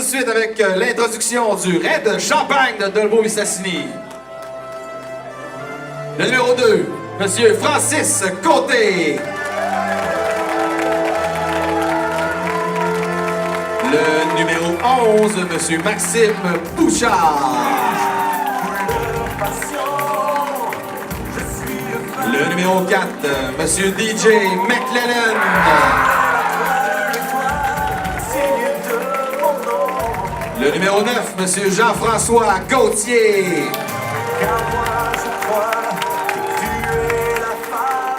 de suite avec l'introduction du Red Champagne de Dolbeau Mistassini. Le numéro 2, Monsieur Francis Côté. Le numéro 11, Monsieur Maxime Bouchard. Le numéro 4, Monsieur DJ McLennan. Le numéro 9, Monsieur Jean-François Gauthier.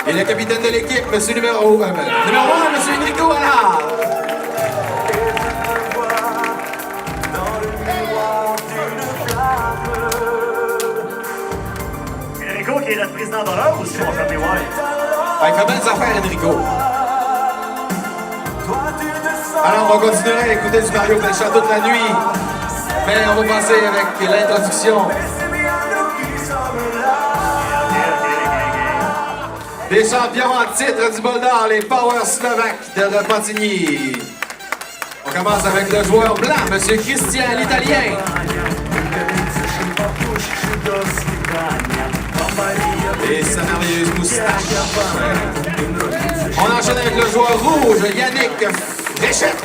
Et le capitaine de l'équipe, Monsieur numéro 1, Monsieur Enrico Allard. Enrico qui est notre président d'honneur aussi, mon cher White. Il fait belles affaires, Enrico. Alors, on continuera à écouter du Mario Pelchat toute la nuit. Mais on va passer avec l'introduction des champions en titre du bol d'or, les Power Slovaques de Repentigny. On commence avec le joueur blanc, M. Christian l'Italien. Et sa merveilleuse moustache. On enchaîne avec le joueur rouge, Yannick Fréchette.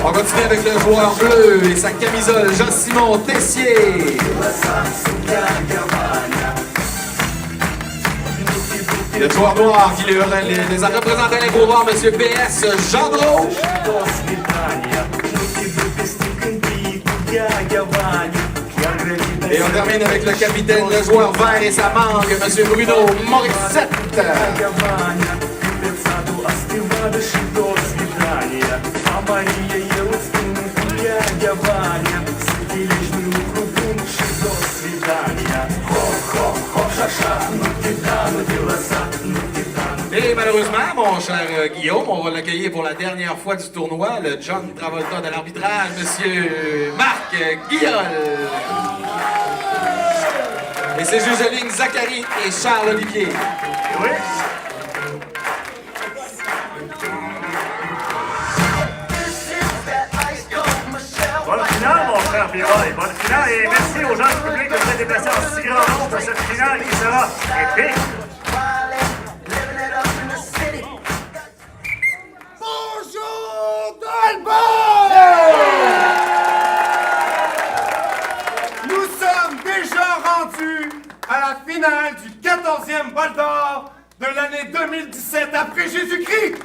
On continue avec le joueur bleu et sa camisole, Jean-Simon Tessier. Le joueur noir qui les a représentés à l'Improvard, M. PS Gendreau. Et on termine avec le capitaine, le joueur vert et sa mangue, M. Bruno Morissette. Et malheureusement, mon cher Guillaume, on va l'accueillir pour la dernière fois du tournoi, le John Travolta de l'arbitrage, Monsieur Marc Guillol. Et ses juges de ligne, Zachary et Charles Olivier. Oui. Bonne finale, mon frère Piroy. Bonne finale et merci aux gens du public de se déplacer en si grand nombre pour cette finale qui sera épique. Bonjour Dolbeau! Nous sommes déjà rendus à la finale du 14e bol d'or de l'année 2017 après Jésus-Christ.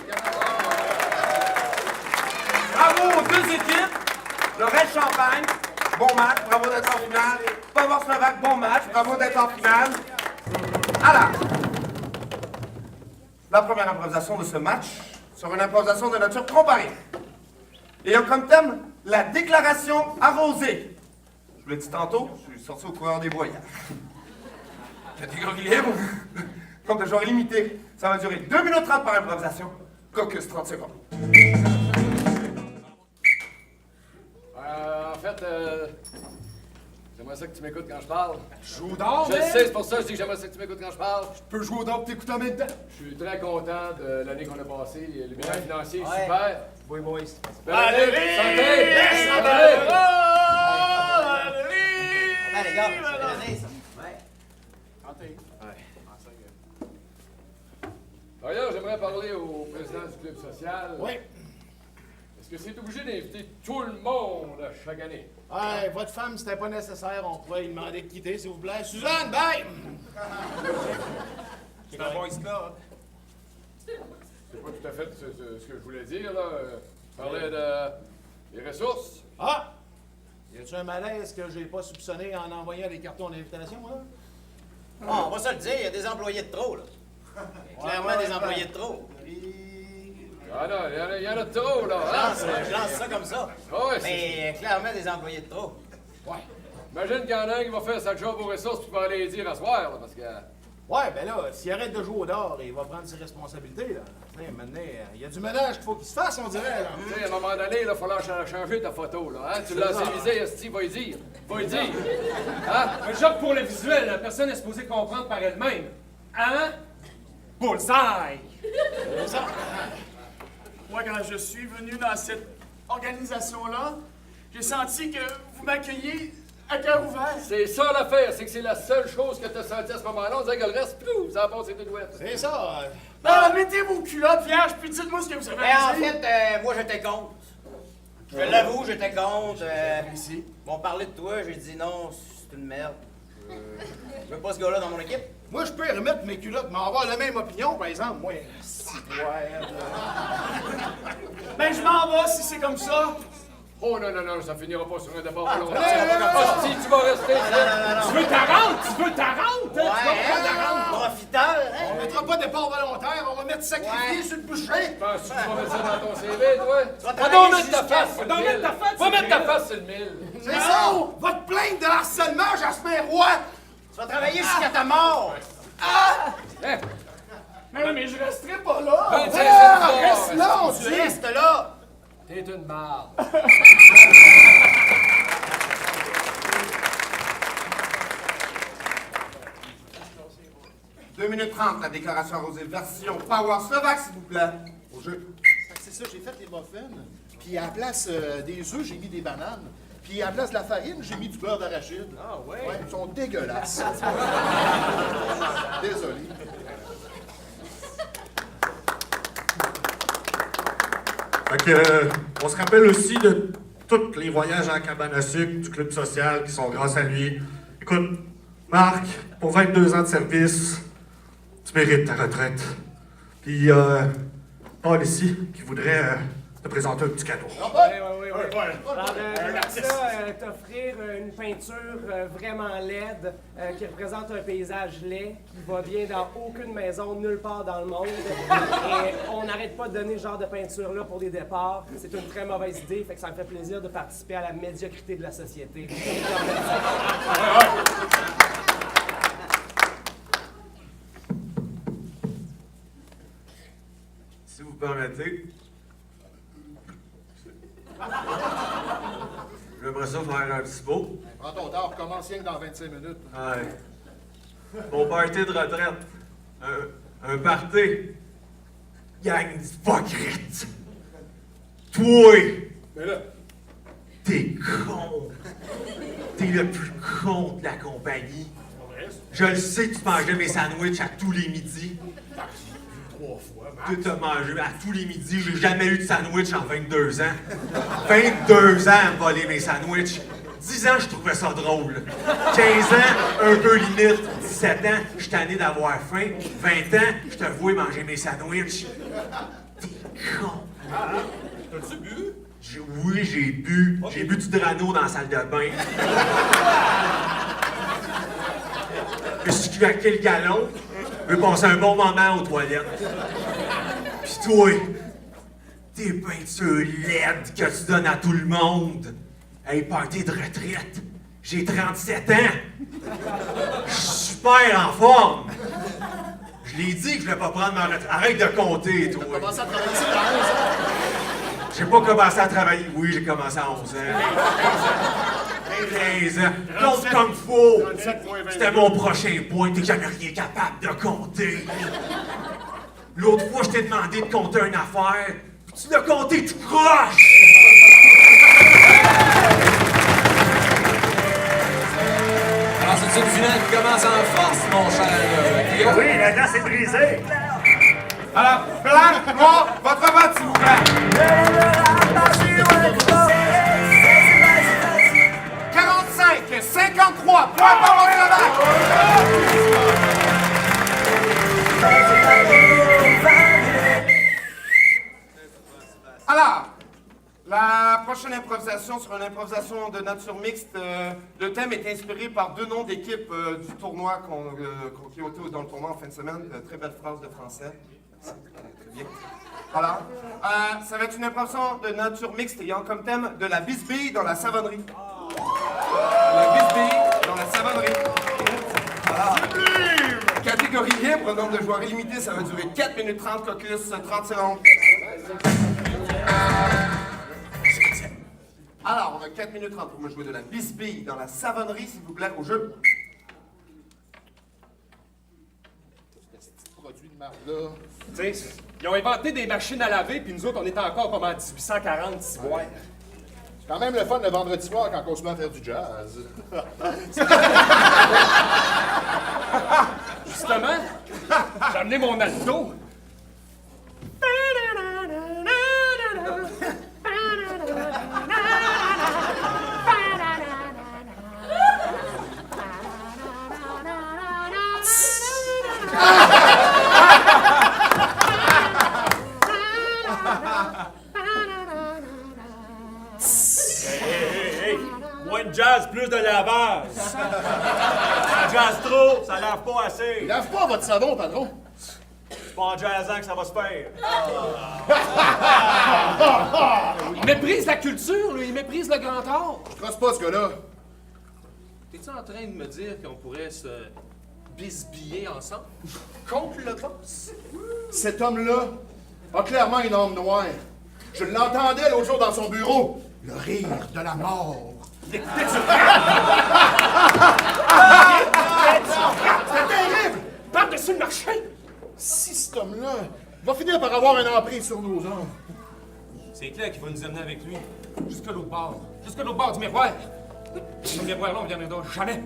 Bravo aux deux équipes. Le Red Champagne, bon match, bravo d'être en finale. Power Slovaque, bon match, bravo d'être en finale. Alors, la première improvisation de ce match sera une improvisation de nature comparée. Ayant comme thème la déclaration arrosée. Je vous l'ai dit tantôt, je suis sorti au coureur des bois hier. Catégorie libre, nombre de joueurs limité. Ça va durer 2 minutes 30 par improvisation. Caucus 30 secondes. En fait, j'aimerais ça que tu m'écoutes quand je parle. Joue d'or, Je le sais, c'est pour ça que je dis que j'aimerais ça que tu m'écoutes quand je parle. Je peux jouer au d'or et t'écouter en même temps. Je suis très content de l'année qu'on a passée. Le bilan financier est super. Oui, boys. Belle année! Santé! Santé! Ben les gars, c'est belle année, ça. Ouais. Santé. D'ailleurs, j'aimerais parler au président du club social. Oui. Est-ce que c'est obligé d'inviter tout le monde à chaque année? Ouais, votre femme, c'était pas nécessaire, on pourrait lui demander de quitter, s'il vous plaît. Suzanne, bye! C'est un boys club. C'est pas tout à fait ce que je voulais dire, là. Je parlais des ressources. Ah! Y a-tu un malaise que j'ai pas soupçonné en envoyant des cartons d'invitation, hein? Ah, on va se le dire, il y a des employés de trop, là. Clairement, des employés de trop. Ah non, il y en a trop, là. Hein? Je lance ça comme ça. Ah ouais, Mais clairement, des employés de trop. Ouais. Imagine qu'il y en a un qui va faire sa job aux ressources puis va aller les dire à soir, là, parce que... Ouais, ben là, s'il arrête de jouer au dard, il va prendre ses responsabilités, là. Maintenant, il y a du ménage qu'il faut qu'il se fasse, on dirait, là. Tu sais, à un moment donné, il va falloir changer ta photo, là. Hein? Tu l'as assez visé, Esti, va y dire. Va y dire. Hein? Un job pour le visuel, la personne est supposée comprendre par elle-même. Hein? Bullseye! Moi, quand je suis venu dans cette organisation-là, j'ai senti que vous m'accueilliez à cœur ouvert. C'est ça l'affaire, c'est que c'est la seule chose que t'as senti à ce moment-là. On dirait que le reste, pouf, ça a passé tout douette. C'est ça. Ben, mettez vos culottes vierges, puis dites-moi ce que vous avez Mais à en dire. fait, moi, j'étais contre. Je l'avoue, j'étais contre. Ils m'ont parlé de toi, j'ai dit non, c'est une merde. Je veux pas ce gars-là dans mon équipe. Moi, je peux remettre mes culottes, mais avoir la même opinion, par exemple. Moi, Ben, je m'en vais si c'est comme ça. Oh non, non, non, ça finira pas sur un départ volontaire. non, Si tu vas rester. Tu veux ta rente? Tu veux ta rente? Ouais, profiteur, hein? on mettra pas de départ volontaire, on va mettre sacrifié sur le boucher. Penses-tu que tu vas mettre ça dans ton CV, toi? vas Va travailler donc mettre ta jusqu'à- face sur le mille. Va mettre ta face sur le mille. C'est ça! Va te plaindre de harcèlement, Jasper Roy! Tu vas travailler jusqu'à ta mort. Mais je resterai pas là. Ben, tiens, Ah, c'est reste là, on Tu dit! restes là. T'es une marde. 2 minutes 30, la déclaration arrosée. Version Power Slovaque, s'il vous plaît. Au jeu. C'est ça, j'ai fait les muffins, puis à la place des œufs, j'ai mis des bananes. Puis à la place de la farine, j'ai mis du beurre d'arachide. Ah ouais? Ouais, ils sont dégueulasses. Désolé. Fait que, on se rappelle aussi de tous les voyages en cabane à sucre du club social qui sont grâce à lui. Écoute, Marc, pour 22 ans de service, tu mérites ta retraite. Puis, Paul ici, qui voudrait te présenter un petit cadeau. Oui. Alors, j'aimerais ça t'offrir une peinture vraiment laide qui représente un paysage laid qui va bien dans aucune maison, nulle part dans le monde. Et on n'arrête pas de donner ce genre de peinture-là pour des départs. C'est une très mauvaise idée, fait que ça me fait plaisir de participer à la médiocrité de la société. Si vous permettez. J'aimerais ça faire un petit mot. Prends ton temps, recommence rien que dans 25 minutes. Ouais. Mon party de retraite. Un party. Gang d'hypocrites. Toi! Mais là, T'es con! T'es le plus con de la compagnie. Je le sais que tu mangeais mes sandwichs à tous les midis. 3 fois, Tu t'as mangé à tous les midis. J'ai jamais eu de sandwich en 22 ans. 22 ans à me voler mes sandwichs. 10 ans, je trouvais ça drôle. 15 ans, un peu limite. 17 ans, je suis tanné d'avoir faim. 20 ans, je te vois manger mes sandwichs. T'es con! T'as-tu bu? Oui, j'ai bu. J'ai bu du Drano dans la salle de bain. Je suis craqué le galon. Je veux passer un bon moment aux toilettes. Pis toi, tes peintures laides que tu donnes à tout le monde. Hey, party de retraite. J'ai 37 ans. Je suis super en forme. Je l'ai dit que je voulais pas prendre ma retraite. Arrête de compter, toi. T'as commencé à travailler ici à 11 ans. J'ai pas commencé à travailler. Oui, j'ai commencé à 11 ans. 15 ans. Compte comme faut. C'était mon prochain point. T'es jamais rien capable de compter. L'autre fois, je t'ai demandé de compter une affaire. Puis tu l'as compté tout croche. Alors, c'est une finale qui commence en force, mon cher Guillaume. Oui, la glace est brisée. Alors, blanc, noir, votre vote, s'il vous plaît. 45, 53, point Power Slovaque. Alors, la prochaine improvisation sera une improvisation de nature mixte. Le thème est inspiré par 2 noms d'équipes du tournoi qui ont été dans le tournoi en fin de semaine. Très belle phrase de français. Merci. Très bien. Alors, ça va être une improvisation de nature mixte ayant comme thème de la bisbille dans la savonnerie. La bisbille dans la savonnerie. Alors, catégorie libre, nombre de joueurs illimité, ça va durer 4 minutes 30, caucus 30 secondes. Alors, on a 4 minutes 30 pour me jouer de la bisbille dans la savonnerie, s'il vous plaît, au jeu. Produit de Marda. Tu sais, ils ont inventé des machines à laver, puis nous autres, on est encore comme en 1840, si ouais. C'est quand même le fun le vendredi soir quand on se met à faire du jazz. Justement, j'ai amené mon alto. Hey, moins de jazz, plus de lavage. Ça jazz trop, ça lave pas assez. Lave pas votre savon, patron. C'est pas en jazzant que ça va se faire. Il méprise la culture, lui, il méprise le grand art. Je crosse pas ce gars-là. T'es-tu en train de me dire qu'on pourrait se bisbiller ensemble? Contre le boss? Cet homme-là a clairement une âme noire. Je l'entendais l'autre jour dans son bureau. Le rire de la mort. C'était terrible! Par-dessus le marché! Si cet homme-là va finir par avoir une emprise sur nos âmes. C'est clair qu'il va nous amener avec lui. Jusqu'à l'autre bord. Jusqu'à l'autre bord du miroir. Ce miroir-là, on ne viendra jamais.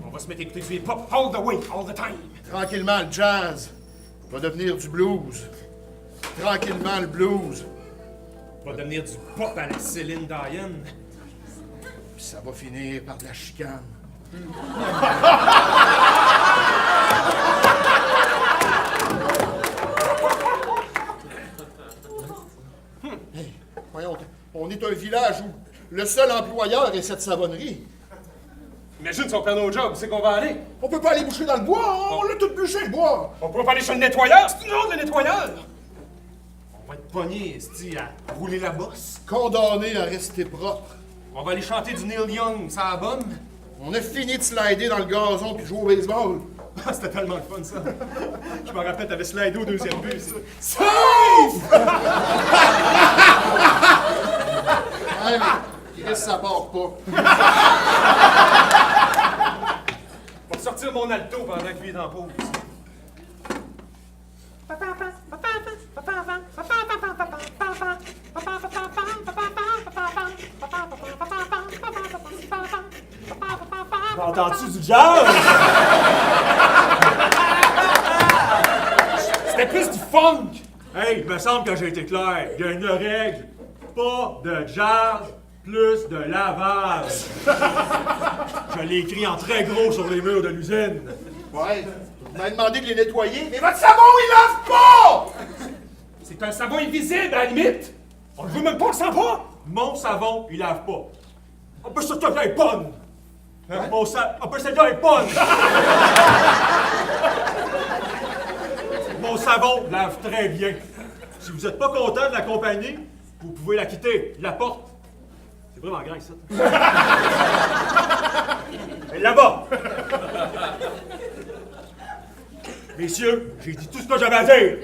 On va se mettre à écouter du hip-hop all the way, all the time. Tranquillement, le jazz va devenir du blues. Tranquillement, le blues va devenir du pop à la Céline Dion. Puis ça va finir par de la chicane. Hey, voyons, on est un village où le seul employeur est cette savonnerie. Imagine si on perd nos jobs, c'est qu'on va aller. On peut pas aller boucher dans le bois, on l'a tout bûché, le bois. On peut pas aller chez le nettoyeur, c'est une autre le nettoyeur. On va être pogné, esti, à rouler la bosse. Condamné à rester propre. On va aller chanter du Neil Young, ça album. On a fini de slider dans le gazon puis jouer au baseball. Ah, c'était tellement le fun, ça. Je me rappelle, t'avais slidé au deuxième but, ça. Sauf! Ouais, mais Chris, ça part pas. On va sortir mon alto pendant que lui est en pause. Entends-tu du jazz? C'était plus du funk! Hey, il me semble que j'ai été clair. Il y a une règle. Pas de jazz, plus de lavage. Je l'ai écrit en très gros sur les murs de l'usine. Ouais, vous m'avez demandé de les nettoyer, mais votre savon, il lave pas! C'est un savon invisible, à la limite! On le veut même pas, le sent pas! Mon savon, il lave pas. On peut surtout qu'il est bonne. Mon savon, on peut se dire, il est bonne. Mon savon lave très bien. Si vous n'êtes pas content de la compagnie, vous pouvez la quitter. La porte. C'est vraiment grand, ça. Et là-bas. Messieurs, j'ai dit tout ce que j'avais à dire.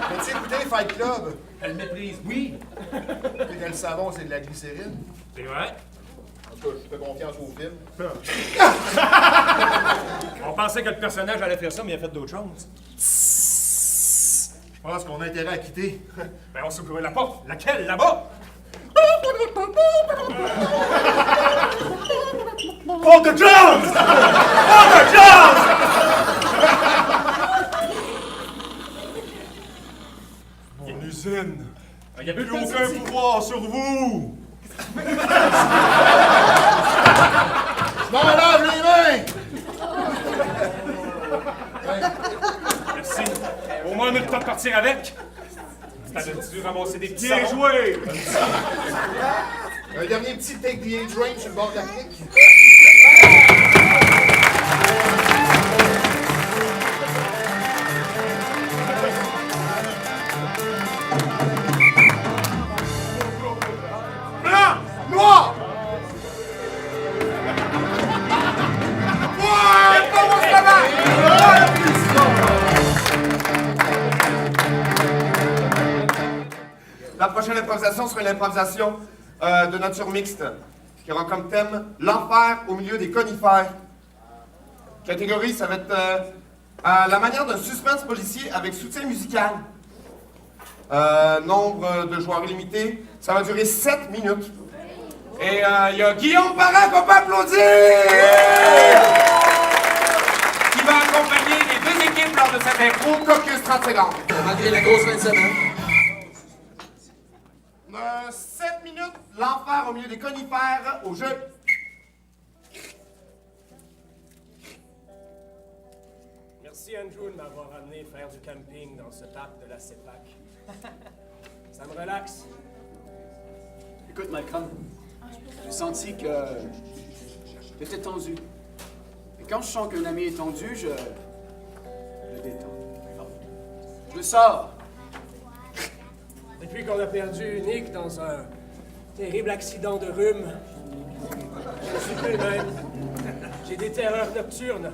As-tu écouté Fight Club? Elle méprise, oui! Et que le savon, c'est de la glycérine. C'est vrai? En tout cas, je fais confiance au film. On pensait que le personnage allait faire ça, mais il a fait d'autres choses. Je pense qu'on a intérêt à quitter. Ben, on s'ouvre la porte. Laquelle? Là-bas? Oh, de jazz! Oh, de jazz! Une usine. Il y avait Plus aucun pouvoir sur vous. Je m'en lave les mains! Merci. Au moins, on a le temps de partir avec. T'avais-tu ramasser des petits Bien savons? joué! Un dernier petit take the A-Train sur le bord de la crique. Blanc! Noir! La prochaine improvisation sera une improvisation de nature mixte qui aura comme thème l'enfer au milieu des conifères. Catégorie, ça va être à la manière d'un suspense policier avec soutien musical. Nombre de joueurs illimité, ça va durer 7 minutes. Et il y a Guillaume Parent qu'on peut applaudir! Qui va accompagner les deux équipes lors de cette impro, Caucus 30 secondes. Malgré la grosse fin de semaine. 7 minutes, l'enfer au milieu des conifères, au jeu. Merci Andrew de m'avoir amené faire du camping dans ce parc de la CEPAC. Ça me relaxe. Écoute, Malcolm, j'ai senti que j'étais tendu. Et quand je sens qu'un ami est tendu, je le détends. Je le sors. Depuis qu'on a perdu Nick dans un terrible accident de rhume, je ne suis plus le même. J'ai des terreurs nocturnes.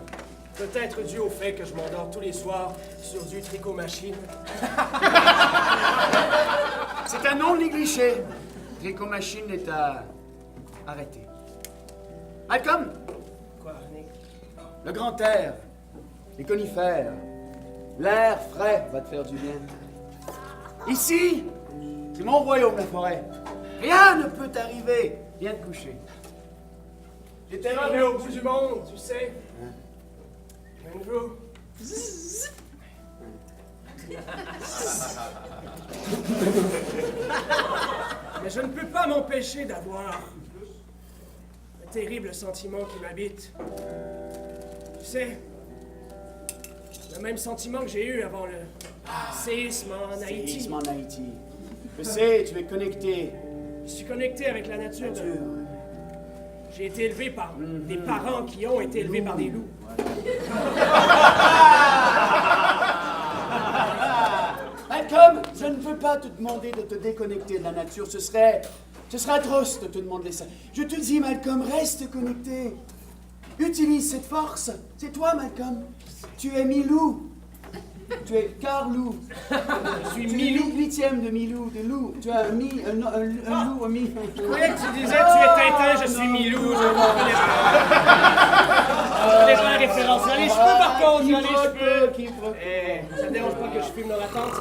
Peut-être dû au fait que je m'endors tous les soirs sur du tricot-machine. C'est un non négligé. Tricot-machine est à arrêter. Malcolm, Quoi, Nick? le grand air, les conifères, l'air frais va te faire du bien. Ici, c'est mon royaume, la forêt. Rien ne peut t'arriver. Viens te coucher. J'étais arrivé au bout du monde, tu sais. Andrew. Mais je ne peux pas m'empêcher d'avoir un terrible sentiment qui m'habite. Tu sais, le même sentiment que j'ai eu avant le séisme en Haïti. Séisme en Haïti. Je sais, tu es connecté. Je suis connecté avec la nature. J'ai été élevé par des parents qui ont été élevés par des loups. Malcolm, je ne veux pas te demander de te déconnecter de la nature. Ce serait atroce de te demander ça. Je te dis, Malcolm, reste connecté. Utilise cette force. C'est toi, Malcolm. Tu es Milou. Tu es Carlou. Je suis Tu es Milou. 8e de Milou, de loup. Tu as un loup, un mi. Je croyais que tu disais tu es Tintin, je suis Milou. Je ne connais pas. Je connais pas la référence. Dans les cheveux, par contre, dans les cheveux. Ça ne dérange pas que je fume dans la tente?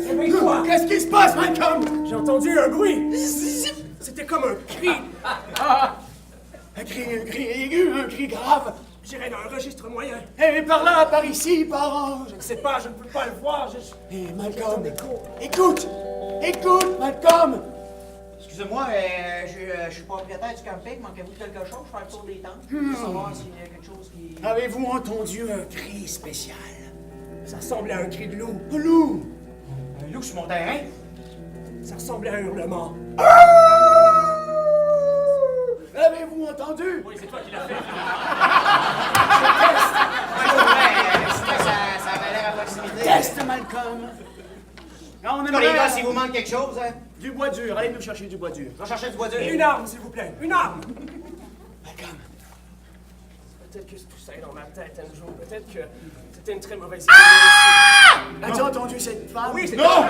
Réveille-toi! Qu'est-ce qui se passe, Malcolm? J'ai entendu un bruit. C'était comme un cri. Un cri aigu, un cri grave. J'irais dans un registre moyen. Et par là, par ici, par en... Je ne sais pas, je ne peux pas le voir. Hé, Malcolm, écoute! Écoute, Malcolm! Excusez-moi, je suis propriétaire du camping. Manquez-vous de quelque chose? Je fais un tour des tentes. Je veux savoir s'il y a quelque chose qui... Avez-vous entendu un cri spécial? Ça ressemblait à un cri de loup. Un loup! Un loup sur mon terrain? Ça ressemblait à un hurlement. Avez-vous entendu? Oui, c'est toi qui l'as fait. Ça avait l'air à proximité. Test, Malcolm! Non, on Les gars, aimerait... s'il vous manque quelque chose, hein? Du bois dur, allez nous chercher du bois dur. Je vais chercher du bois dur. Une arme, s'il vous plaît. Une arme. Malcolm! Peut-être que c'est tout ça dans ma tête un jour. Peut-être que c'était une très mauvaise idée. As-tu entendu cette femme? Oui, c'est... Non!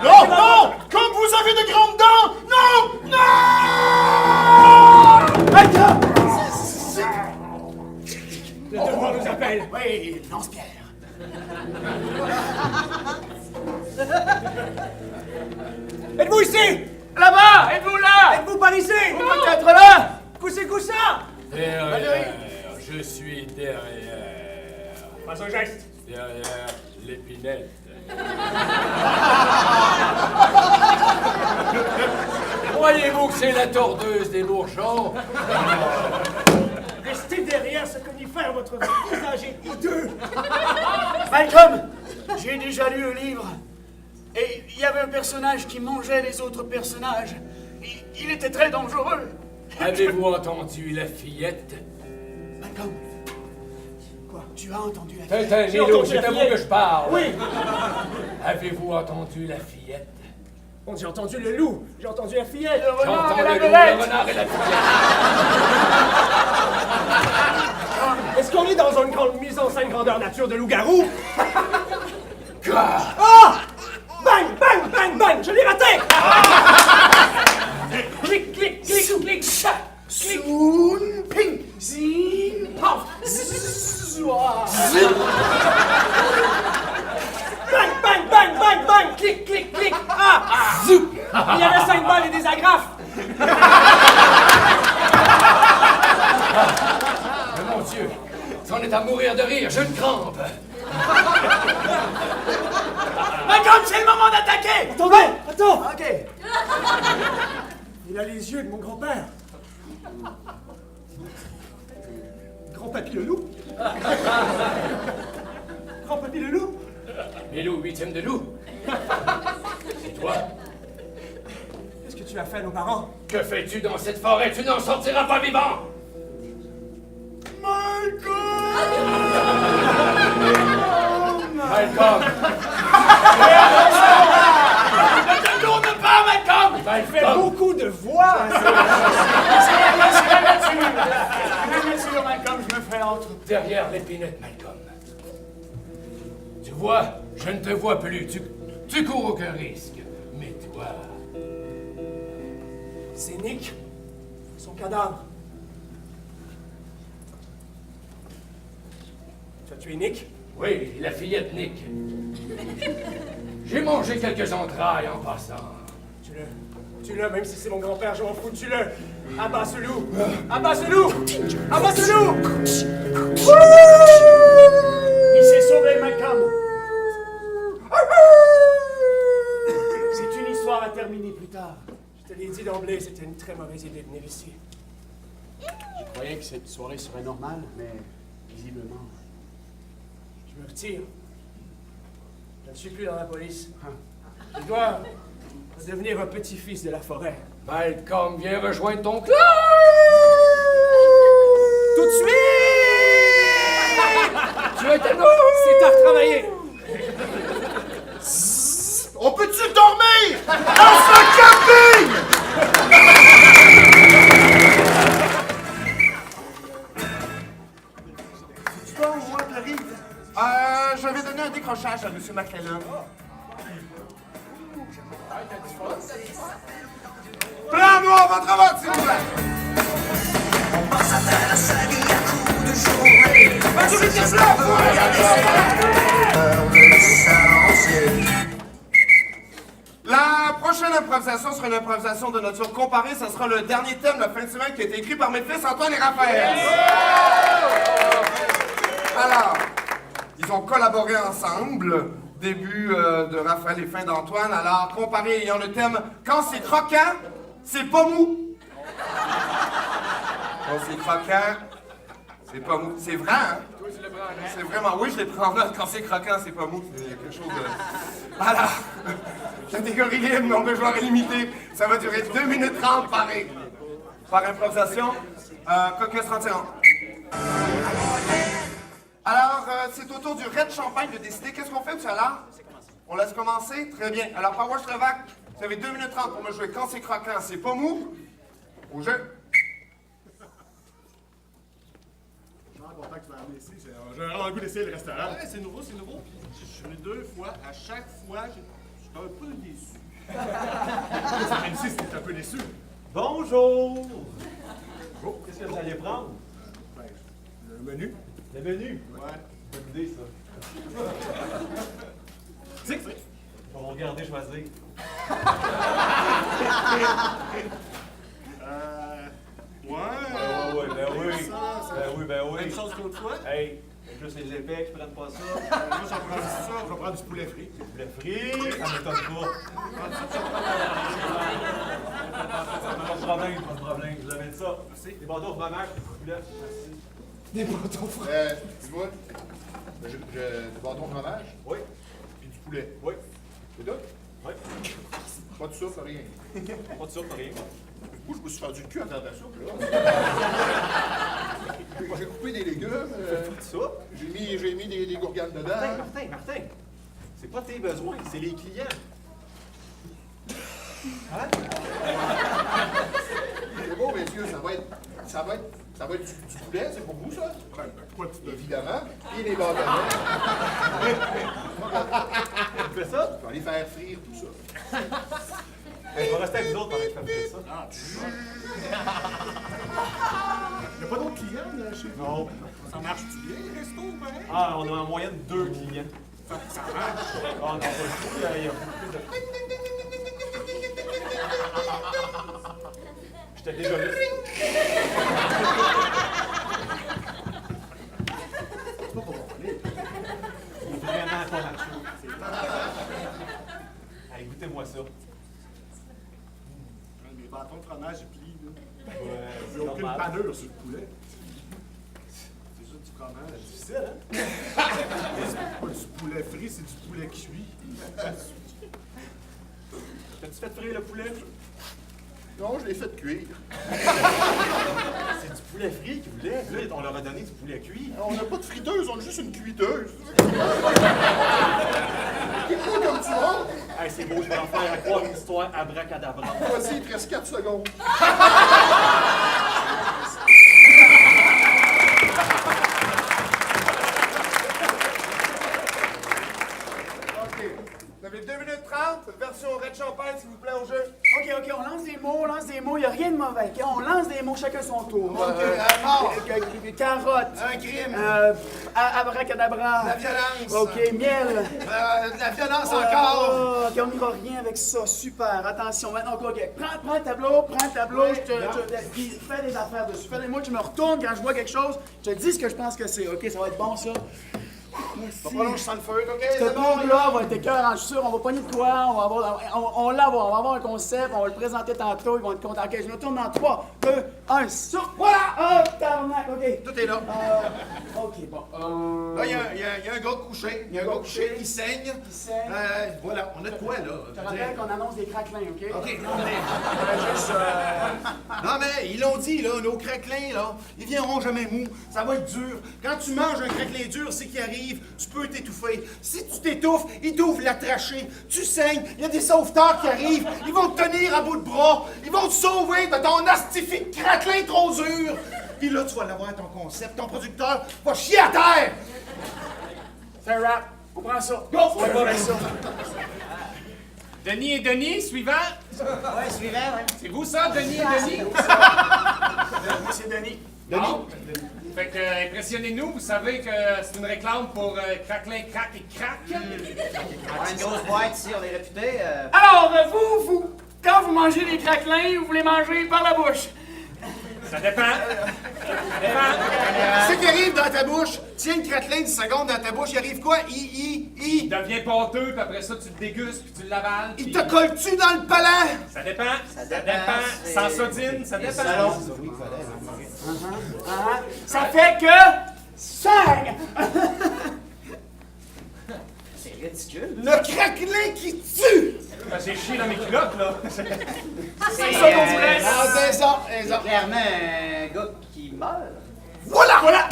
Non! Non! Comme vous avez de grandes dents! Non! Non! Malcolm! Le devoir nous appelle. Oui, lance-pierre. Êtes-vous ici? Là-bas! Êtes-vous là? Êtes-vous par ici? Peut-être là! Poussez ça? Derrière, je suis derrière. Pas un geste. Derrière l'épinette. Croyez-vous que c'est la tordeuse des bourgeons? Restez derrière ce conifère, votre visage est hideux. Malcolm, j'ai déjà lu un livre. Et il y avait un personnage qui mangeait les autres personnages. Il était très dangereux. Avez-vous entendu la fillette? Malcolm, quoi? Tu as entendu la Tintin, J'ai Milo, entendu c'est la à vous fillette. que je parle. Oui. Avez-vous entendu la fillette? Bon, j'ai entendu le loup. J'ai entendu la fillette. J'entends et la le loup, belette. le renard et la fillette. Est-ce qu'on est dans une grande mise en scène grandeur nature de loup-garou? Ah! Ah! Bang, bang, bang, bang! Je l'ai raté! Clic, clic, clic, clic, chac! Clic! Soon, ping, zin, paf, zouah. Bang, bang, bang, bang, bang! Clic, clic, clic! Ah! Zou! Il y avait 5 balles et des agrafes! Mais mon Dieu, c'en est à mourir de rire, je ne crampe. Malcolm, c'est le moment d'attaquer! Attendez, attends. Ok. Il a les yeux de mon grand-père. Grand-papy le loup? Grand-papy le loup? Les loups, 8e de loup. Et toi, Qu'est-ce que tu as fait à nos parents? que fais-tu dans cette forêt? Tu n'en sortiras pas vivant! Malcolm! Ne te tourne pas, Malcolm! Il fait beaucoup de voix! Malcolm, je me fais entre. Derrière l'épinette, Malcolm. Tu vois, je ne te vois plus. Tu cours aucun risque. Mais toi... C'est Nick. Son cadavre. Tu as tué Nick? Oui, la fillette Nick. J'ai mangé quelques entrailles en passant. Tue-le. Tue-le, même si c'est mon grand-père, je m'en fous. Tue-le. Abat ce loup. Abat ce loup. Abat ce loup. Il s'est sauvé, Malcolm. C'est une histoire à terminer plus tard. Je te l'ai dit d'emblée, c'était une très mauvaise idée de venir ici. Je croyais que cette soirée serait normale, mais visiblement. Je me retire. Je ne suis plus dans la police. Je dois devenir un petit-fils de la forêt. Malcolm, viens rejoindre ton clan! Tout de suite! Tu es à nous! C'est à retravailler! On peut-tu dormir dans ce camping? Tu dors au moins, Clary? Je vais donner un décrochage à M. McClellan. Plan noir, votre vote, s'il vous plaît! Majorité blanche! La prochaine improvisation sera une improvisation de nature comparée. Ça sera le dernier thème de la fin de semaine qui a été écrit par mes fils Antoine et Raphaël. Alors, ils ont collaboré ensemble. Début de Raphaël et fin d'Antoine. Alors, comparé ayant le thème « Quand c'est croquant, c'est pas mou ». Quand c'est croquant, c'est pas mou. C'est vrai, hein? C'est vraiment... Oui, je les prends en note. Quand c'est croquant, c'est pas mou. Il y a quelque chose de... Alors, catégorie libre, nombre de joueurs illimité. Ça va durer 2 minutes 30 par improvisation. Coquesse 31. Alors, c'est au tour du Red Champagne de décider. Qu'est-ce qu'on fait, M. Allard? On laisse commencer? Très bien. Alors, par Washlevac, vous avez 2 minutes 30 pour me jouer. Quand c'est croquant, c'est pas mou. Au jeu. Je suis content que tu m'as amené ici. J'ai vraiment le goût d'essayer le restaurant. Ouais, c'est nouveau, c'est nouveau. Je suis venu 2 fois. À chaque fois, je suis un peu déçu. Même si c'était un peu déçu. Bonjour! Oh, qu'est-ce que vous allez prendre? Ben, le menu. Le menu? Ouais. Bonne idée, ça. C'est On va regarder choisir. Ouais. Ben oui. Ben oui. Même chose qu'autre fois. Hey, juste les épais qui prennent pas ça. Moi, j'en prends ça. Je vais prendre du poulet frit. Le frit, ça m'étonne pas. Pas de problème, pas de problème. Je vous amène ça. Merci. Des bâtons au fromage, du poulet. Merci. Des bâtons fromage. Dis-moi, du bâton fromage, Oui. puis du poulet. Oui. C'est tout? Oui. Pas de soupe, rien. Pas de soupe, rien. Moi, je me suis fendu le cul en faisant de la soupe, là. Moi, j'ai coupé des légumes. Pas de soupe. J'ai mis des gourganes dedans. Martin. C'est pas tes besoins, c'est les clients. Hein? C'est beau, messieurs, ça va être Ça va être du poulet, c'est pour vous, ça? Ben, pourquoi tu Évidemment. Et les bâtonnets. fais ça? Je vais aller faire frire tout ça. Je vais rester avec vous autres pendant que je fais ça. Ah, il n'y a pas d'autres clients là, chez vous? Non. Ça marche-tu bien, le resto, ben? Ah, on a en moyenne 2 clients. Ça marche. Ah, non, pas du tout. Il y a beaucoup de... J'étais déjà là. C'est pas pour mon nez. Vraiment pas macho. Allez, goûtez-moi ça. Mes bâtons de fromage, ils plient, là. Ouais, Il c'est n'y a aucune normal. panure sur le poulet. C'est juste du fromage. C'est difficile, hein? C'est pas du poulet frit, c'est du poulet cuit. T'as-tu fait frire le poulet? Non, je l'ai fait cuire. C'est du poulet frit qu'ils voulaient. Là, on leur a donné du poulet cuit. On n'a pas de friteuse, on a juste une cuiteuse. C'est quoi comme tu vois? Hey, c'est beau, je vais en faire à croire une histoire abracadabra. Voici, il te reste 4 secondes. OK. Vous avez 2 minutes 30, version Red Champagne, s'il vous plaît, au jeu. OK, on lance des mots, il n'y a rien de mauvais. OK? On lance des mots, chacun son tour. OK, Mort. Carotte. Un crime. Abracadabra. La violence. OK, miel. La violence encore. OK, on n'ira rien avec ça. Super. Attention, maintenant, OK. Prends le tableau, je te puis fais des affaires dessus. Moi, je me retourne quand je vois quelque chose, je te dis ce que je pense que c'est. OK, ça va être bon, ça. Merci. Pas long, je sens le feu, OK? Ce C'est bon. tour-là va être écœurant, je suis sûr. On va pogner de quoi, on va avoir un concept, on va le présenter tantôt, ils vont être contents. OK, je me tourne dans 3, 2, 1, sur. Voilà! Oh, tabarnak, OK. Tout est là. OK, bon. Là, il y a un gars couché. Il y a un gars couché qui saigne. Voilà, on a de quoi, Je te là? rappelle qu'on annonce des craquelins, OK? OK, non, mais ils l'ont dit, là, nos craquelins, là, ils viendront jamais mous. Ça va être dur. Quand tu manges un craquelin dur, c'est qu'il arrive, tu peux t'étouffer. Si tu t'étouffes, ils t'ouvrent la trachée. Tu saignes, il y a des sauveteurs qui arrivent. Ils vont te tenir à bout de bras. Ils vont te sauver de ton astifi de craquelin trop dur. Puis là, tu vas l'avoir, ton concept. Ton producteur va chier à terre. C'est un rap. On prend ça. Go! On va avec ça. Denis et Denis, suivant. Ouais, suivant, ouais. C'est vous ça, Denis et Denis? Moi, c'est Denis. Bon. Fait que, impressionnez-nous, vous savez que c'est une réclame pour Craquelin, Crac et Crac. On a une grosse boîte ici, on est réputé. Alors, vous, quand vous mangez des craquelins, vous les mangez par la bouche. Ça dépend. Ça dépend. Ce qui arrive dans ta bouche, tiens une craquelin 10 secondes dans ta bouche, il arrive quoi? Il devient pâteux, puis après ça, tu le dégustes, puis tu l'avales. Il puis- te colle-tu dans le palais? Ça dépend. Ça dépend, dépend. c'est- Sans sodine, ça dépend. Ça fait que 5! C'est ridicule. Le craquelin qui tue! Ben, j'ai chié dans mes culottes, là. C'est ça qu'on dirait. Raison. clairement un gars qui meurt. Voilà!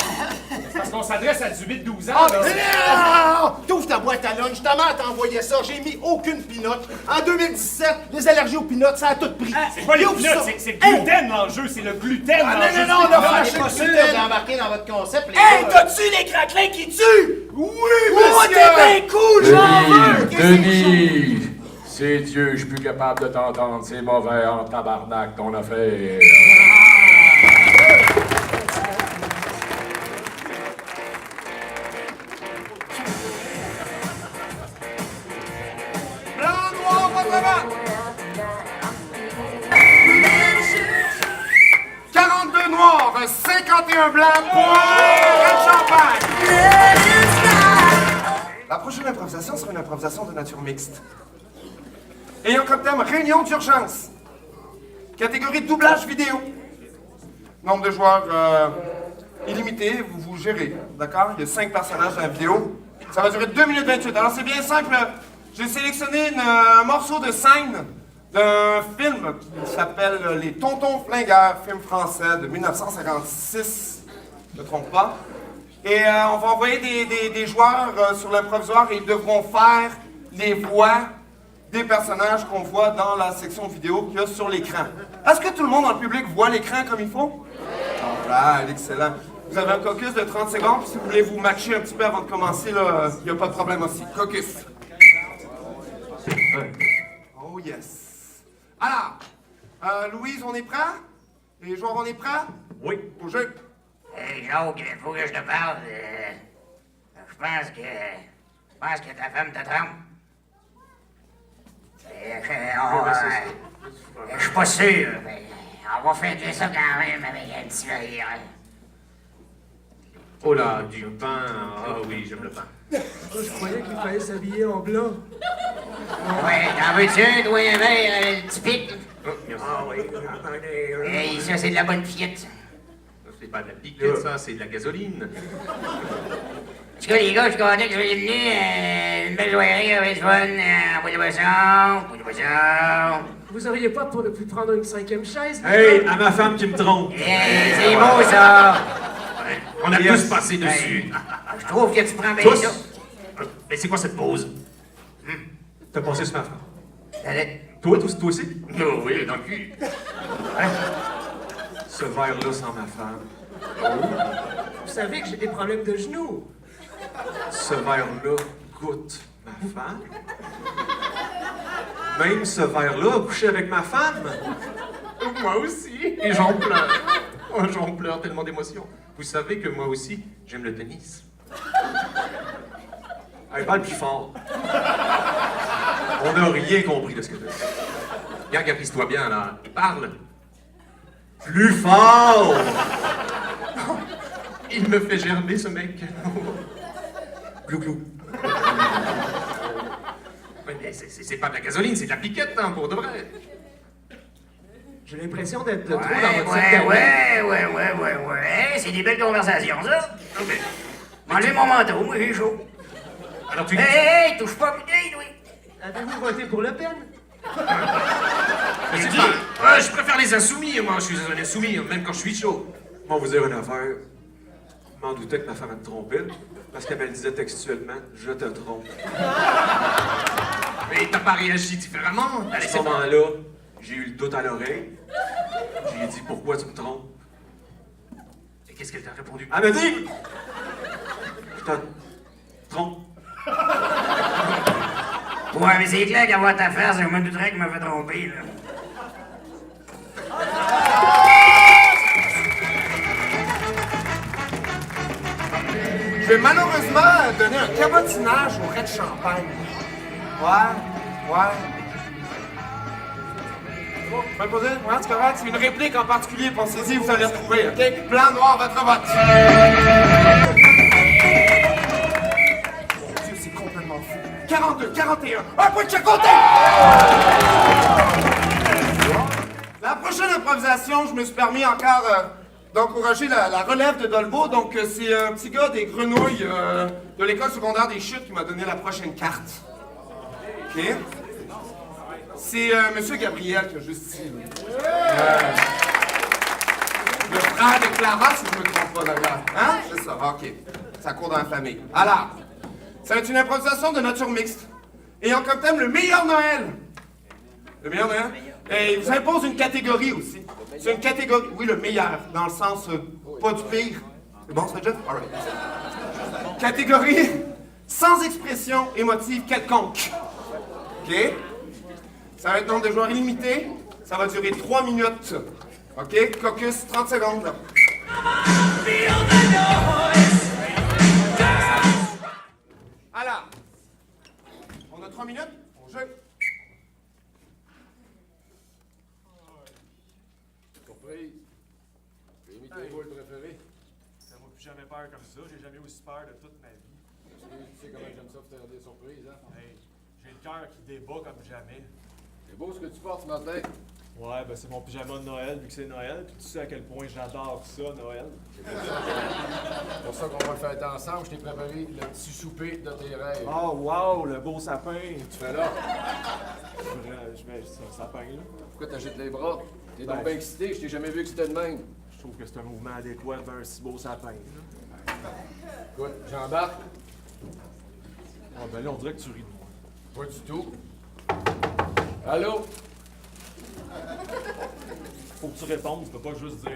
Parce qu'on s'adresse à 18-12 ans, Ah, là. mais non! T'ouvres ta boîte à lunch, ta mère t'a envoyé ça, j'ai mis aucune pinotte. En 2017, les allergies aux pinottes, ça a tout pris. C'est pas les Ouvre culottes, ça. c'est le gluten l'enjeu, c'est le gluten Ah, l'enjeu. non, on a On flashé n'est pas le sûr gluten. d'embarquer dans votre concept, les Hey, gars. t'as-tu les craquelins qui tuent? Oui, Oh, monsieur! t'es bien cool, j'en veux! Denis, c'est Dieu, je suis plus capable de t'entendre. C'est mauvais en tabarnak ton affaire. Blanc, noir, pas vraiment! 42 noirs, 51 blancs pour Red Champagne! La prochaine improvisation sera une improvisation de nature mixte. Ayant comme thème réunion d'urgence. Catégorie doublage vidéo. Nombre de joueurs illimité, vous gérez, d'accord? Il y a 5 personnages dans la vidéo. Ça va durer 2 minutes 28. Alors c'est bien simple. J'ai sélectionné un morceau de scène d'un film qui s'appelle Les Tontons Flingueurs, film français de 1956. Je ne me trompe pas. Et on va envoyer des joueurs sur l'improvisoire et ils devront faire les voix des personnages qu'on voit dans la section vidéo qu'il y a sur l'écran. Est-ce que tout le monde dans le public voit l'écran comme il faut? Alright, excellent. Vous avez un caucus de 30 secondes, puis si vous voulez vous matcher un petit peu avant de commencer, là, il n'y a pas de problème aussi. Caucus. Oh yes. Alors, Louise, on est prêt? Les joueurs, on est prêts? Oui. Au jeu. Hey, Jacques, il faut que je te parle. Je pense que ta femme te trompe. Je suis pas sûr, mais on va fêter ça quand même avec un petit rire. Oh là, du pain. Ah oui, j'aime le pain. Je croyais qu'il fallait s'habiller en blanc. Ouais, t'en veux-tu, toi, un verre typique? Ah oui, attendez. Hey, ça, c'est de la bonne piquette. C'est pas de la piquette, ça, c'est de la gasoline. En tout cas, les gars, je suis content que vous soyez venus. Une belle soirée avec du fun. Pour de boisson. Vous auriez pas pu prendre une 5e chaise? Hey, à ma femme qui me trompe. Hey, c'est beau, ça. On a tous passé dessus. Je trouve que tu prends bien Tous? ça. Mais c'est quoi cette pause? T'as passé sur ma femme. Allez. Toi aussi? Oh, oui, dans le cul. Ce verre-là sans ma femme. Vous savez que j'ai des problèmes de genoux. Ce verre-là goûte ma femme. Même ce verre-là a couché avec ma femme. Moi aussi. Et j'en pleure. Oh, j'en pleure tellement d'émotion. Vous savez que moi aussi, j'aime le tennis. Elle parle plus fort. On n'a rien compris de ce que tu as dit. Regarde, gapisse-toi bien, là. Parle. Plus fort! Il me fait gerber, ce mec. Glou-glou. Ouais, mais c'est pas de la gasoline, c'est de la piquette, hein, pour de vrai. J'ai l'impression d'être trop dans Ouais, votre secteur. ouais. C'est des belles conversations, ça. Enlevez mon manteau, moi, j'ai chaud. Alors tu... Hey, touche pas, putain, oui. Avez-vous voté pour Le Pen? Mais c'est pas... je préfère les insoumis, moi. Je suis un insoumis, même quand je suis chaud. Moi, vous dire une affaire. Je m'en doutais que ma femme me trompait, parce qu'elle me le disait textuellement, je te trompe. Mais t'as pas réagi différemment. À Allez, ce c'est bon. moment-là, j'ai eu le doute à l'oreille. J'ai dit, pourquoi tu me trompes? Et qu'est-ce qu'elle t'a répondu? Elle m'a dit, je te trompe. Ouais, mais c'est clair qu'à voir ta face, je me douterais qu'il m'a fait tromper, là. Je vais malheureusement donner un cabotinage au Red Champagne. Ouais. Vous pouvez poser? Ouais, c'est correct. C'est une réplique en particulier, pensez-y, vous allez retrouver, OK? Blanc, noir, votre vote. Mon Dieu, c'est complètement fou. 42, 41, un point de chaque côté! La prochaine improvisation, je me suis permis encore d'encourager la relève de Dolbeau. Donc, c'est un petit gars des Grenouilles de l'école secondaire des Chutes qui m'a donné la prochaine carte. OK? C'est Monsieur Gabriel qui a juste dit. Le frère de Clara, si je me trompe pas d'ailleurs. Hein? C'est ça, OK. Ça court dans la famille. Alors, ça va être une improvisation de nature mixte. Ayant comme thème le meilleur Noël. Le meilleur Noël? Et il vous impose une catégorie aussi. C'est une catégorie, oui, le meilleur, dans le sens pas du pire. C'est bon, ça, Jeff? All right. Catégorie sans expression émotive quelconque. OK? Ça va être nombre de joueurs illimité. Ça va durer 3 minutes. OK? Caucus, 30 secondes. Alors, on a 3 minutes. On joue. Surprise. J'ai mis tes boules préférées. Ça m'a plus jamais peur comme ça. J'ai jamais eu aussi peur de toute ma vie. Tu sais comment j'aime ça faire des surprises, hein? Hey, j'ai le cœur qui débat comme jamais. C'est beau ce que tu portes ce matin. Ouais, ben c'est mon pyjama de Noël, vu que c'est Noël. Puis tu sais à quel point j'adore ça, Noël. C'est pour ça qu'on va le fêter ensemble. Je t'ai préparé le petit souper de tes rêves. Oh, wow, le beau sapin. Tu fais là. Je mets ce sapin-là. Pourquoi t'agites les bras? T'es Ben, donc bien excité. Je t'ai jamais vu excité de même. Je trouve que c'est un mouvement adéquat vers un si beau sapin. Là. Écoute, j'embarque. Oh, ben là, on dirait que tu ris de moi. Pas du tout. Allô? Faut que tu répondes, tu peux pas juste dire.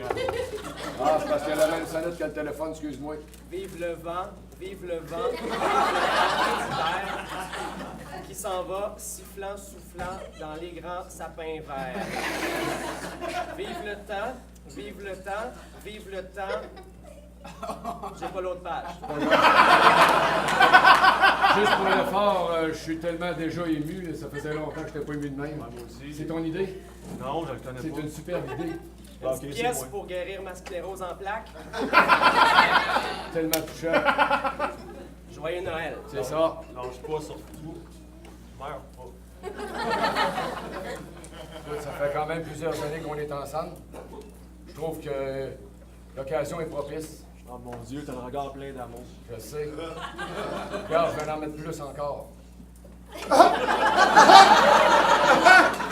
Ah, c'est parce qu'il y a la même sonnette que le téléphone, excuse-moi. Vive le vent, vive le vent, qui s'en va, sifflant, soufflant dans les grands sapins verts. Vive le temps, vive le temps, vive le temps. J'ai pas l'autre page. Juste pour l'effort, je suis tellement déjà ému, ça faisait longtemps que je t'ai pas ému de même. C'est ton idée? Non, je le connais C'est pas. une superbe idée. Ah, ok, Une c'est pièce moi. pour guérir ma sclérose en plaques. Tellement touchant. Joyeux Noël. C'est ça. Lâche pas surtout. Meurs pas. Écoute, ça fait quand même plusieurs années qu'on est ensemble. Je trouve que l'occasion est propice. Oh mon Dieu, t'as le regard plein d'amour. Je sais. Regarde, je vais en mettre plus encore.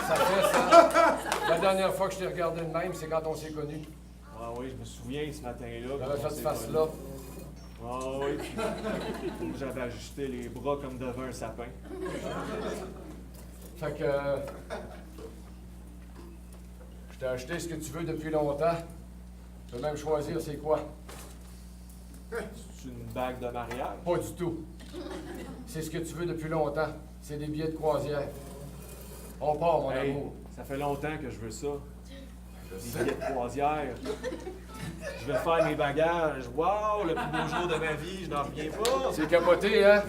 Ça fait ça. La dernière fois que je t'ai regardé de même, c'est quand on s'est connus. Ah oui, je me souviens ce matin-là. J'avais fait cette face-là. Ah oui. J'avais ajusté les bras comme devant un sapin. Fait que... je t'ai acheté ce que tu veux depuis longtemps. Tu peux même choisir c'est quoi. C'est une bague de mariage. Pas du tout. C'est ce que tu veux depuis longtemps. C'est des billets de croisière. On part, mon Hey, amour. ça fait longtemps que je veux ça. Des billets de croisière. Je vais faire mes bagages. Wow, le plus beau jour de ma vie, je n'en reviens pas. C'est capoté, hein?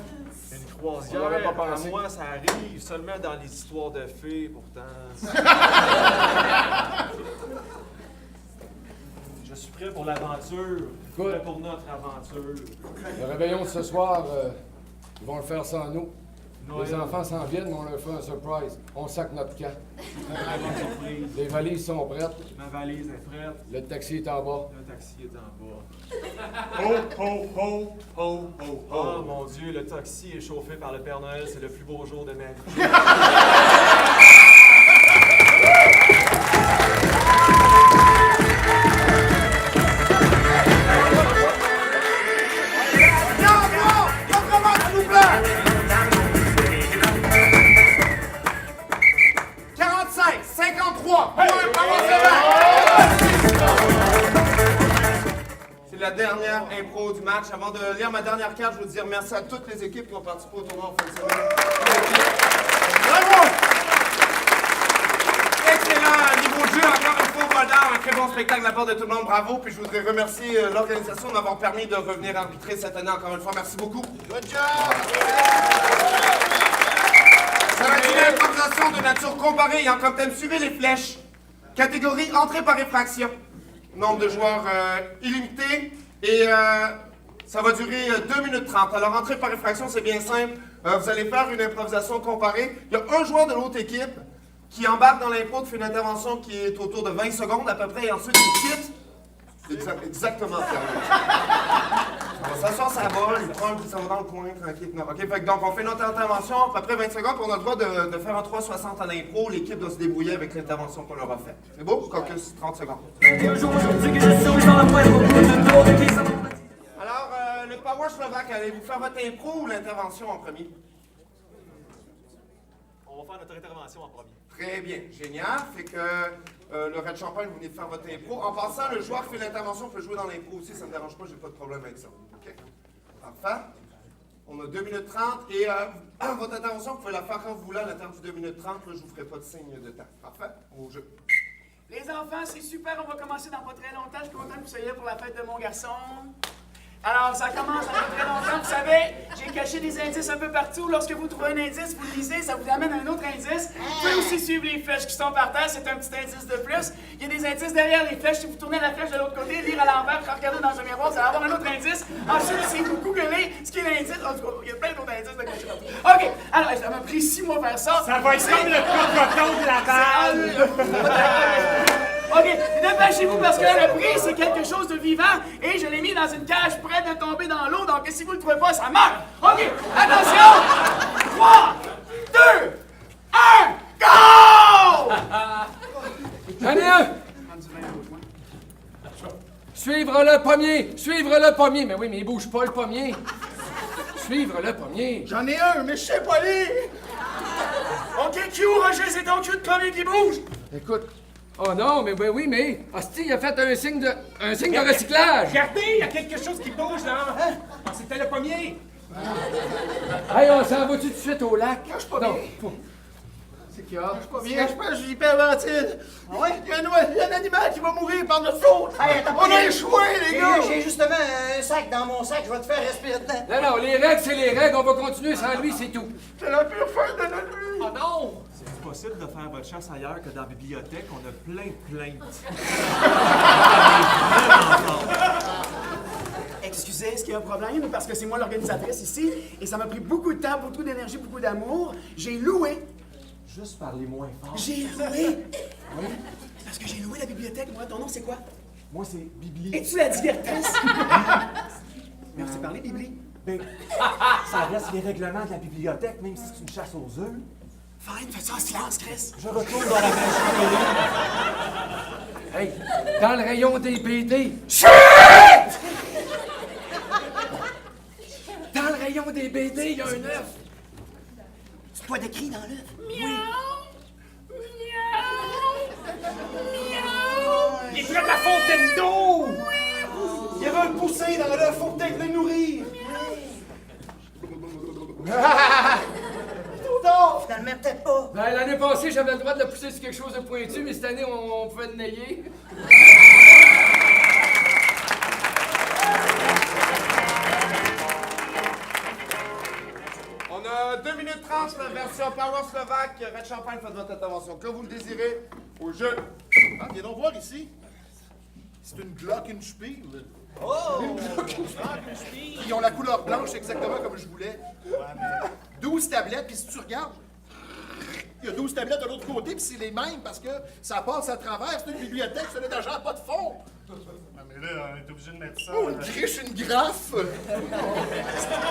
Une croisière, On l'aurait pas à pensé. moi, ça arrive seulement dans les histoires de fées, pourtant. Je suis prêt pour l'aventure. Good. Prêt pour notre aventure. Le réveillon de ce soir, ils vont le faire sans nous. Noël. Les enfants s'en viennent, mais on leur fait un surprise. On sac notre camp. Très bonne surprise. Les valises sont prêtes. Ma valise est prête. Le taxi est en bas. Le taxi est en bas. Ho, ho, ho, ho, ho, Oh ho. mon Dieu, le taxi est chauffé par le Père Noël. C'est le plus beau jour de ma vie. Recommence, s'il vous plaît! 45, 53, c'est la dernière impro du match. Avant de lire ma dernière carte, je veux dire merci à toutes les équipes qui ont participé au tournoi en fin de semaine. Bravo! Excellent niveau de jeu, encore une fois, Moldar, un très bon spectacle de la part de tout le monde, bravo. Puis je voudrais remercier l'organisation de m'avoir permis de revenir arbitrer cette année encore une fois. Merci beaucoup. Good job! Ça va être une improvisation de nature comparée ayant comme thème suivez les flèches. Catégorie entrée par effraction. Nombre de joueurs illimité et ça va durer 2 minutes 30. Alors entrée par effraction, c'est bien simple. Vous allez faire une improvisation comparée. Il y a un joueur de l'autre équipe qui embarque dans l'impro, qui fait une intervention qui est autour de 20 secondes à peu près et ensuite il quitte. Exactement, on va s'asseoir sur la balle, il prend un petit, ça va dans le coin, tranquille. Non, ok, fait que donc on fait notre intervention, à peu près 20 secondes, puis on a le droit de faire un 360 en impro. L'équipe doit se débrouiller avec l'intervention qu'on leur a faite. C'est beau? Caucus, 30 secondes. Alors, le Power Slovaque, allez-vous faire votre impro ou l'intervention en premier? On va faire notre intervention en premier. Très bien, génial. Fait que le Red Champagne, vous venez de faire votre impro. En passant, le joueur qui fait l'intervention peut jouer dans l'impro aussi, ça ne me dérange pas, j'ai pas de problème avec ça. OK? Parfait. On a 2 minutes 30 et votre intervention, vous pouvez la faire quand vous voulez à l'intérieur du 2 minutes 30. Là, je vous ferai pas de signe de temps. Parfait. Au jeu. Les enfants, c'est super, on va commencer dans pas très longtemps. Je suis content que vous soyez là pour la fête de mon garçon. Alors, ça commence dans pas très longtemps. Vous savez, j'ai caché des indices un peu partout. Lorsque vous trouvez un indice, vous le lisez, ça vous amène à un autre indice. Vous pouvez aussi suivre les flèches qui sont par terre, c'est un petit indice de plus. Il y a des indices derrière les flèches. Si vous tournez la flèche de l'autre côté, lire à l'envers, regarder dans un miroir, vous allez avoir un autre indice. Ensuite, si vous googlez ce qui est l'indice, en tout cas, il y a plein d'autres indices de cachés partout. OK, alors, ça m'a pris 6 mois faire ça. Ça va être comme le cocoton de la balle! OK, dépêchez-vous parce que le prix, c'est quelque chose de vivant et je l'ai mis dans une cage prête de tomber dans l'eau, donc si vous le trouvez pas, ça meurt. OK, attention! 3, 2, 1, go! J'en ai un! Suivre le pommier! Suivre le pommier! Mais oui, mais il bouge pas le pommier! Suivre le pommier! J'en ai un, mais je sais pas lire! OK, Q, Roger, c'est ton cul de premier qui bouge! Écoute, Oh non, mais ben oui, mais... Hostie, il a fait un signe de recyclage! Regardez, il y a quelque chose qui bouge, là! Hein? Ah, c'était le pommier! Hey, on s'en va tout de suite au lac? Je suis pas Non, bien. faut- C'est qu'il y a? Je suis pas bien. Je pense que j'ai hyperventile. Ah ouais? Il y a un animal qui va mourir par notre faute. Hey, on a échoué, les gars! J'ai justement un sac dans mon sac. Je vais te faire respirer dedans. Non, les règles, c'est les règles. On va continuer sans lui, c'est tout. C'est la pire fin de notre vie. Oh non! C'est possible de faire votre chasse ailleurs que dans la bibliothèque? On a plein de plaintes. Excusez, est-ce qu'il y a un problème? Parce que c'est moi l'organisatrice ici, et ça m'a pris beaucoup de temps, beaucoup d'énergie, beaucoup d'amour. J'ai loué. Juste parler moins fort. J'ai loué. Oui. Parce que j'ai loué la bibliothèque, moi. Ton nom, c'est quoi? Moi, c'est Bibli. Es-tu la directrice? Mais on s'est parlé, Bibli. Ben, ça reste les règlements de la bibliothèque, même si c'est une chasse aux œufs. Fine, fais ça en silence, Chris. Je retourne dans la maison des livres. Hey, dans le rayon des BD. Chut! Dans le rayon des BD, il y a un œuf. Tu dois d'écrit dans l'œuf. Il est près de la fontaine d'eau! Il y avait un poussin dans l'œuf, faut peut-être le nourrir. Finalement, peut-être pas. Ben, l'année passée, j'avais le droit de le pousser sur quelque chose de pointu, mais cette année, on pouvait le nailler. On a 2 minutes 30, la version Power Slovaque. Red Champagne, faites votre intervention. Que vous le désirez, au jeu. Ah, viens donc voir ici. C'est une Glockenspiel. Oh! Une Glockenspiel. Ils ont la couleur blanche exactement comme je voulais. Ouais, mais 12 tablettes, puis si tu regardes, il y a 12 tablettes de l'autre côté, puis c'est les mêmes parce que ça passe à travers. C'est une bibliothèque, ce n'est d'argent, pas de fond. Mais là, on est obligé de mettre ça. Oh, une criche, une graffe!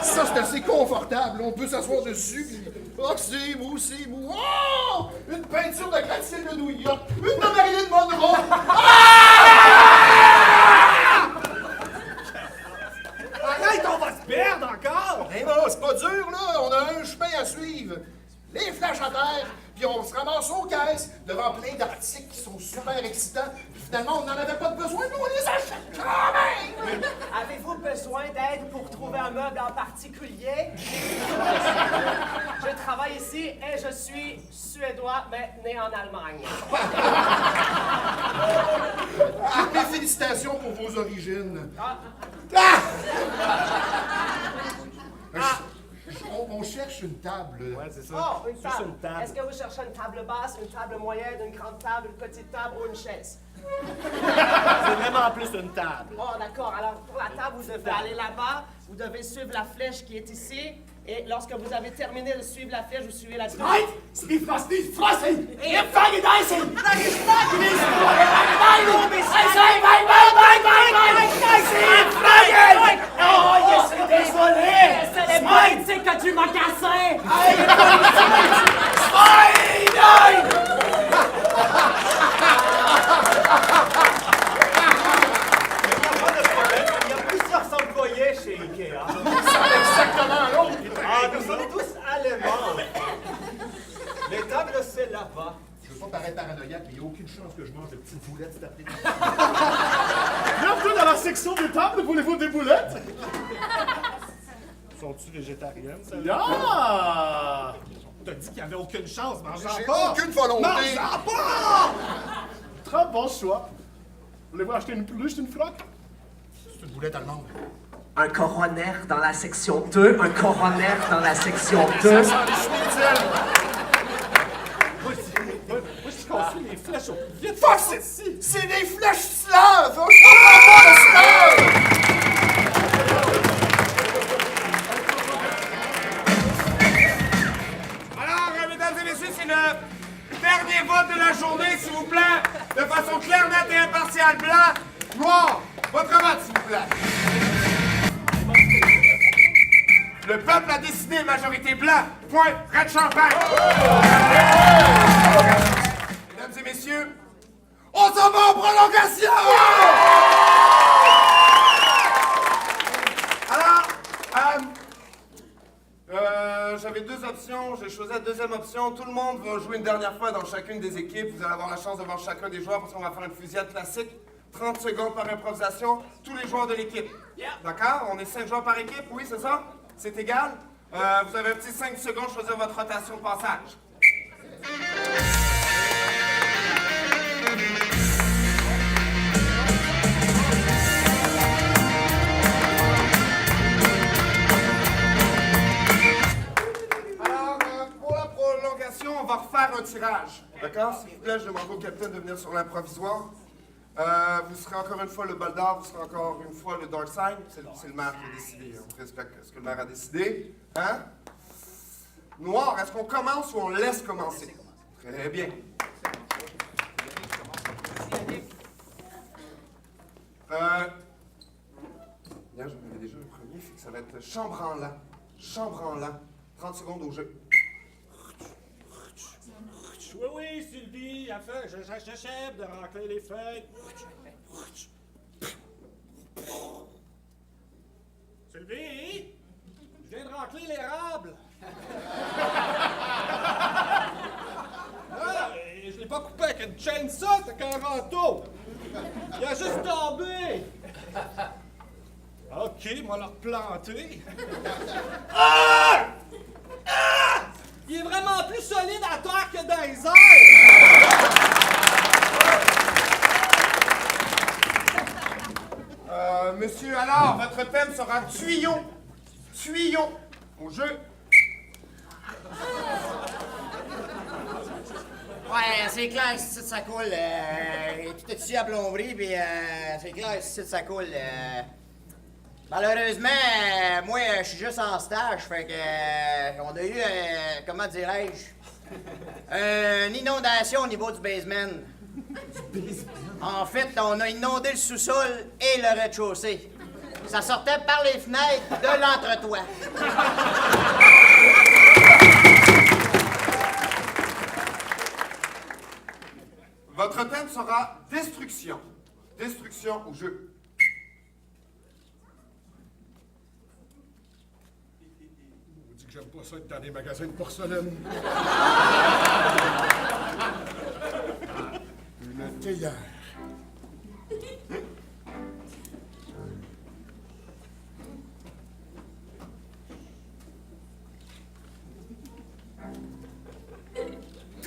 Ça, c'est assez confortable. On peut s'asseoir dessus, puis... Oh, c'est mou, c'est mou. Oh! Une peinture de gratte-ciel de New York. Une de Marilyn Monroe. Arrête, on va se perdre encore! Eh non, c'est pas dur, là. On a un chemin à suivre. Les flashs à terre, puis on se ramasse aux caisses devant plein d'articles qui sont super excitants. Puis finalement, on n'en avait pas de besoin, mais on les achète quand même! Avez-vous besoin d'aide pour trouver un meuble en particulier? Je travaille ici et je suis suédois, mais né en Allemagne. Toutes mes félicitations pour vos origines. On cherche une table. Ouais, c'est ça. Oh, une Juste table. une table. Est-ce que vous cherchez une table basse, une table moyenne, une grande table, une petite table ou une chaise? C'est vraiment plus une table. Oh, d'accord. Alors, pour la table, vous devez aller là-bas. Vous devez suivre la flèche qui est ici. Et lorsque vous avez terminé de suivre la flèche, vous suivez la deuxième. Right? Steve was nicht fressen! Ihr fanget Eisen! Nicht fragen! Nicht fragen! Oh, je suis désolé! C'est les politiques que tu m'as cassé! Il y a plusieurs employés chez Ikea. Exactement l'autre. Ah, nous sommes tous allemands. Les tables, c'est là-bas. Je veux pas paraître paranoïaque, mais il n'y a aucune chance que je mange de petites boulettes cet après-midi. Bienvenue dans la section des tables, voulez-vous des boulettes? Sont-tu végétariennes, ça? Ah! T'as dit qu'il n'y avait aucune chance, mange-en J'ai pas! aucune volonté. Mange-en pas! Très bon choix. Voulez-vous acheter une peluche d'une frotte? C'est une boulette allemande. Un coroner dans la section 2, un coroner dans la section 2. Ça sent les schnitzels! Moi, je construis les flèches au plus vite. Fuck, c'est des flèches slaves! Je comprends pas le slave! Alors, mesdames et messieurs, c'est le dernier vote de la journée, s'il vous plaît. De façon claire, nette et impartiale. Blanc, noir. Votre vote, s'il vous plaît. Le peuple a décidé, majorité blanc. Point. Red Champagne. Mesdames et messieurs, on s'en va en prolongation! Alors, j'avais deux options. J'ai choisi la deuxième option. Tout le monde va jouer une dernière fois dans chacune des équipes. Vous allez avoir la chance de voir chacun des joueurs parce qu'on va faire une fusillade classique. 30 secondes par improvisation, tous les joueurs de l'équipe. D'accord? On est 5 joueurs par équipe, oui, c'est ça? C'est égal? Vous avez un petit 5 secondes pour choisir votre rotation de passage. Alors, pour la prolongation, on va refaire un tirage. D'accord? S'il vous plaît, je demande au capitaine de venir sur l'improvisoire. Vous serez encore une fois le Baldar, vous serez encore une fois le Dark Side. C'est le maire qui a décidé. On respecte ce que le maire a décidé. Hein? Noir, est-ce qu'on commence ou on laisse commencer? Très bien. Là, j'en avais déjà un premier, fait que ça va être chambranlant. Chambranlant. 30 secondes au jeu. Oui, oui, Sylvie, j'achève de racler les feuilles. Sylvie, je viens de racler l'érable. Ah, je l'ai pas coupé avec une chainsaw, c'est qu'un râteau. Il a juste tombé. OK, moi le replanter. Ah! Ah! Il est vraiment plus solide à terre que dans les airs! Monsieur, alors, votre thème sera tuyau. Tuyau. Au jeu. Ouais, c'est clair, si ça coule. Tout est dessus à plomberie, puis c'est clair, si ça coule. Malheureusement, moi, je suis juste en stage, fait que on a eu, comment dirais-je, une inondation au niveau du basement. En fait, on a inondé le sous-sol et le rez-de-chaussée. Ça sortait par les fenêtres de l'entretoit. Votre thème sera destruction. Destruction au jeu. On dit que j'aime pas ça être dans des magasins de porcelaine. Une théière.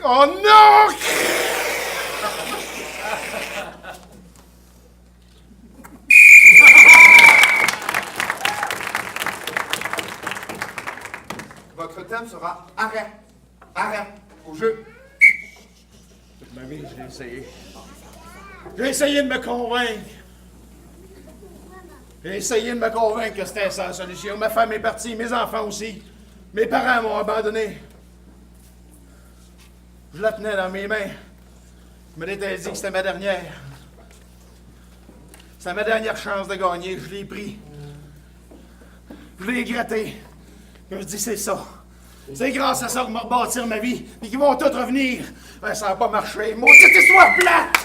Oh non! Votre thème sera arrêt. Arrêt. Au jeu. Toute ma vie, je l'ai essayé. J'ai essayé de me convaincre. J'ai essayé de me convaincre que c'était ça la solution. Ma femme est partie, mes enfants aussi. Mes parents m'ont abandonné. Je la tenais dans mes mains. Je me l'étais dit que c'était ma dernière. C'était ma dernière chance de gagner. Je l'ai pris. Je l'ai gratté. Je me dis, c'est ça. C'est grâce à ça que je vais rebâtir ma vie. Et qu'ils vont tous revenir. Ben, ça n'a pas marché. Maudite histoire plate!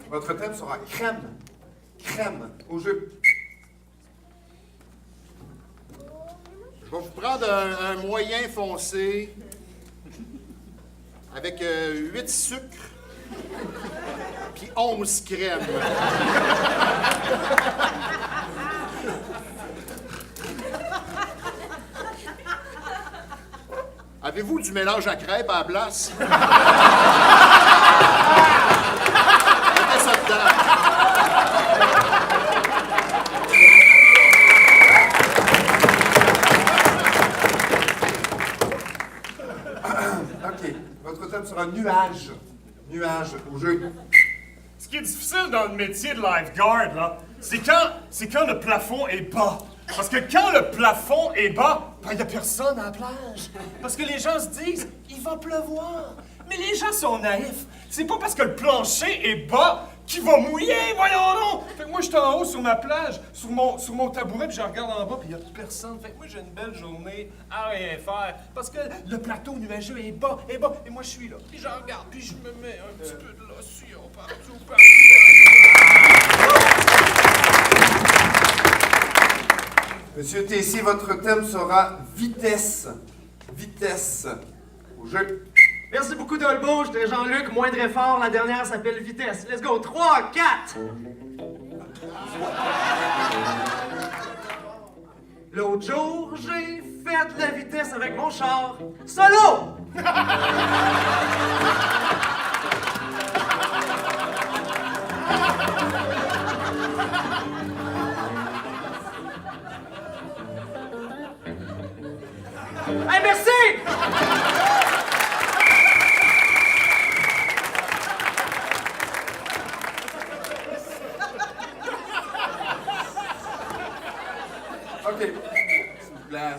Votre thème sera crème. Crème. Au jeu. Je vais vous prendre un moyen foncé avec 8 sucres puis 11 crèmes. Avez-vous du mélange à crêpes à la place? Mettez ça dedans. OK. Votre thème sera nuage. Nuage au jeu. Ce qui est difficile dans le métier de lifeguard, là, c'est quand le plafond est bas. Parce que quand le plafond est bas, ben, il n'y a personne à la plage. Parce que les gens se disent, il va pleuvoir. Mais les gens sont naïfs. C'est pas parce que le plancher est bas qu'il va mouiller, voyons donc. Fait que moi, je suis en haut sur ma plage, sur mon tabouret, puis je regarde en bas, puis il n'y a personne. Fait que moi, j'ai une belle journée à rien faire. Parce que le plateau nuageux est bas, et moi, je suis là. Puis je regarde, puis je me mets un petit peu de lotion partout. Monsieur Tessier, votre thème sera vitesse. Vitesse. Au jeu. Merci beaucoup, Dolbeau. J'étais Jean-Luc, moindre effort. La dernière s'appelle vitesse. Let's go. 3, 4. L'autre jour, j'ai fait de la vitesse avec mon char. Solo! Hey, merci! OK. S'il vous plaît,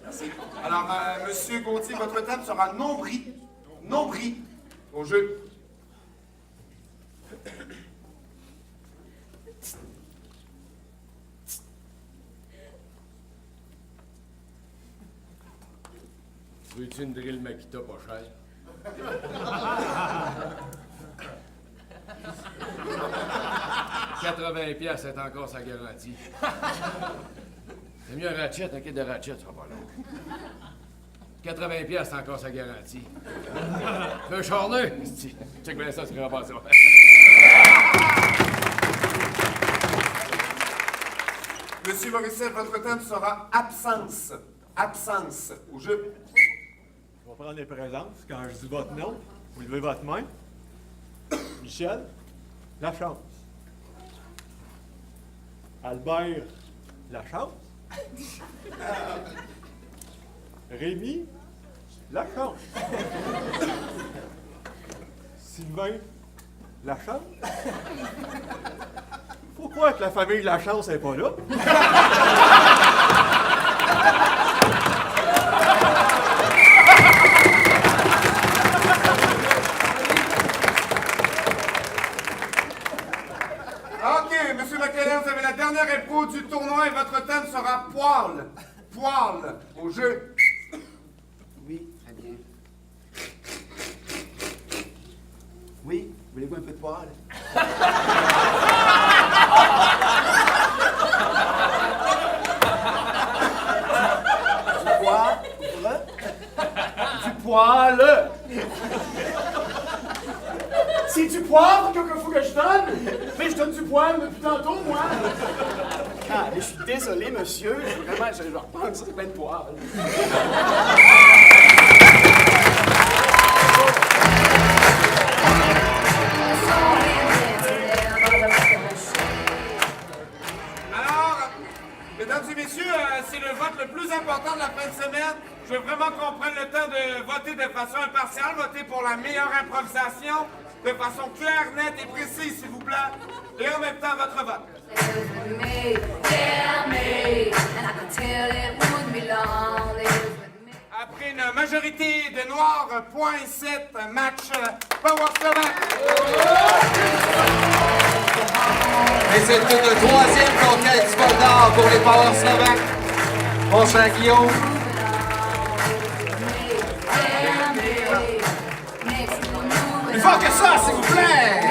merci. Alors, Monsieur Gauthier, votre thème sera nombril. Nombril. Au jeu. Veux-tu une drill Makita pas cher? « 80$, c'est encore sa garantie. C'est mieux un ratchet, un kit de ratchet, ça sera pas long. 80$, c'est encore sa garantie. Tu veux un charneux? Check bien ça, c'est pas ça. Monsieur Morissette, votre thème sera absence. Absence. Au jeu. Je vais prendre les présences. Quand je dis votre nom, vous levez votre main. Michel, la chance. Albert, la chance. Rémi, la chance. Sylvain, la chance. Faut croire que la famille La Chance n'est pas là. OK, Monsieur McKellen, vous avez la dernière épreuve du tournoi et votre thème sera poil. Poil. Au jeu. Oui, très bien. Oui, voulez-vous un peu de poil? Du poil? Du poil! C'est du poivre qu'il faut que je donne? Mais je donne du poivre depuis tantôt, moi! Ah, mais je suis désolé, monsieur. Vraiment, je reprends ça, c'est plein de poivre. Alors, mesdames et messieurs, c'est le vote le plus important de la fin de semaine. Je veux vraiment qu'on prenne le temps de voter de façon impartiale, voter pour la meilleure improvisation, de façon claire, nette et précise, s'il vous plaît, et en même temps votre vote. Après une majorité de noirs, point 7, match Power Slovaque. Et c'est une troisième conquête du Bol d'Or pour les Power Slovaques. Mon cher Guillaume. Plus fort que ça, s'il vous plaît!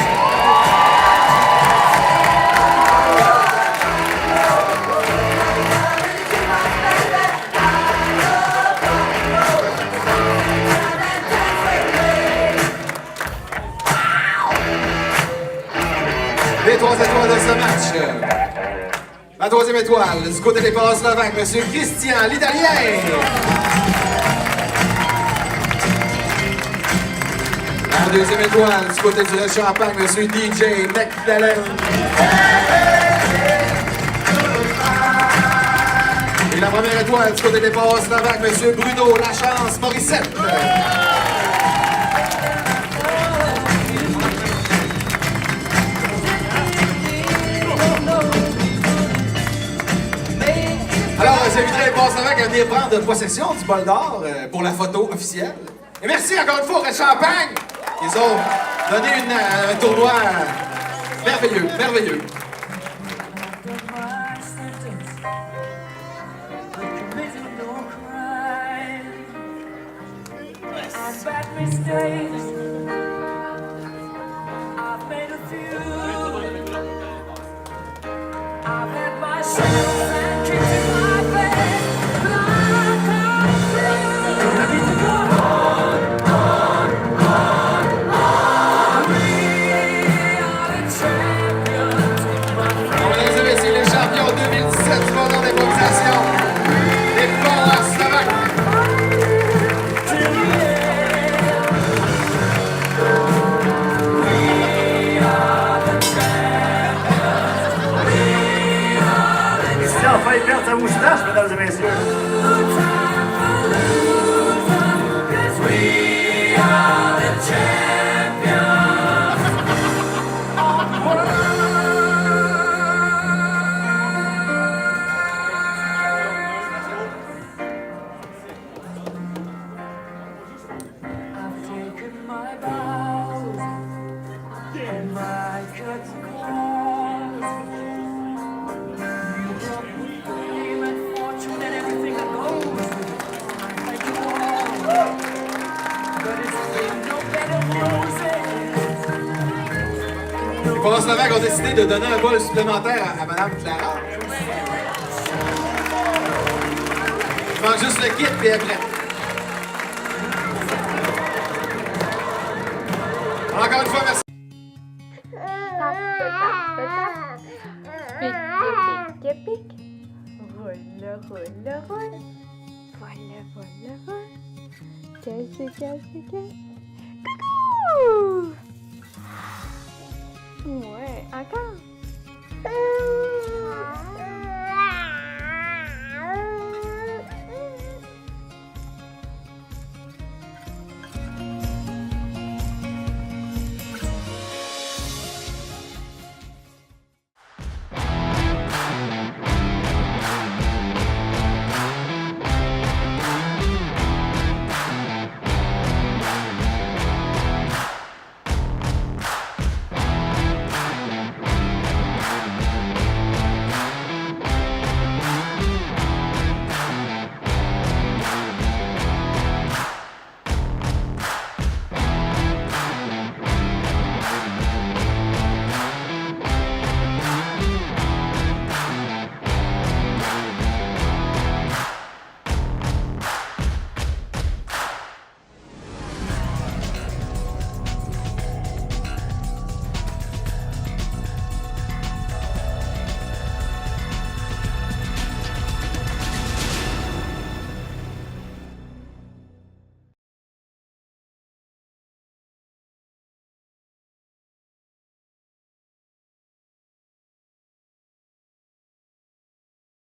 Les 3 étoiles de ce match. La 3e étoile, du côté des Power Slovaques, M. Christian, l'Italien. La 2e étoile, du côté du Red Champagne, M. DJ McFlellen. Et la 1re étoile, du côté des Power Slovaques, M. Bruno Lachance Morissette. Alors, j'inviterai les Power Slovaques à venir prendre possession du bol d'or pour la photo officielle. Et merci encore une fois au Red Champagne. Ils ont donné un tournoi merveilleux, merveilleux. I've had my share of bad trips in my Les Forces Levac ont décidé de donner un bol supplémentaire à Mme Clara. Il manque juste le kit, puis elle est prête. Encore une fois, merci. Pique, pique. Roule, roule, roule. Voilà, voilà, voilà. Cache, cache, cache. Coucou! Ouais, encore.